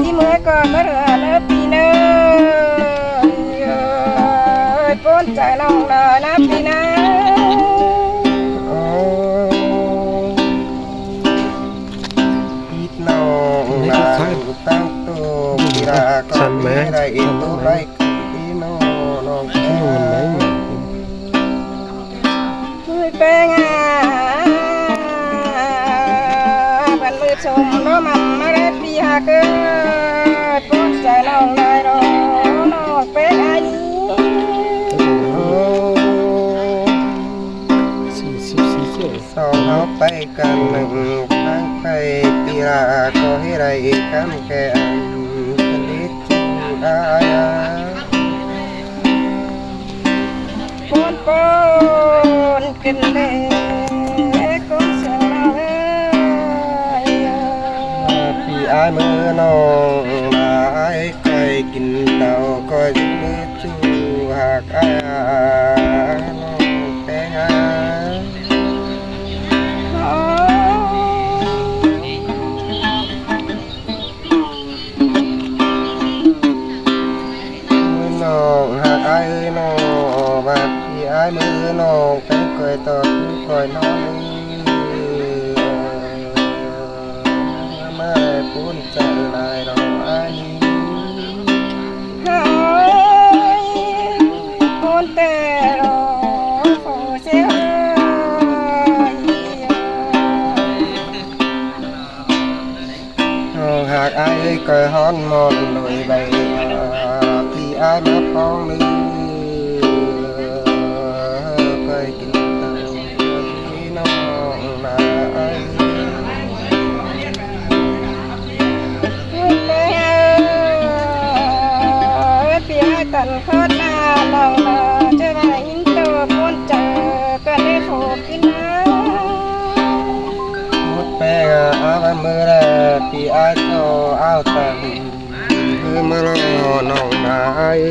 chỉ mới có mất nó pi nơ bốn trái lòng là nó pi nơ ít nong là tăng tu kira có đây tu đây tí nó người bé ngà bạn mưa sông nó mặn nó đẹp đi hà cơ bốn trái lòng này đó nó bé anh sau nó bayกันทั้งไปปีละก็ให้ได้กันแค่ชนิดจูได้ con con kinh lệ con sợ ơi พี่อายมือน้องลายคอยกินเต่าคอยมือจูหากอายน้องแป้งหามือน้องหากอายน้องมาพี่อายมือน้องแป้งคอยต่อคอยน้องมาปูนใจลายดอกอันนี้ con tè rồi phù xeหากอายคอยฮ้อนมอนลอยใบพี่อายมาป้องลือคอยกินเต่าพี่น้องนาย phía tận khát là lòng là chơi bài in tờ con chờ cần để phổ kínมุดแป้งอาบมือแลพี่อายโตเอาตันคือมาลอน้องนาย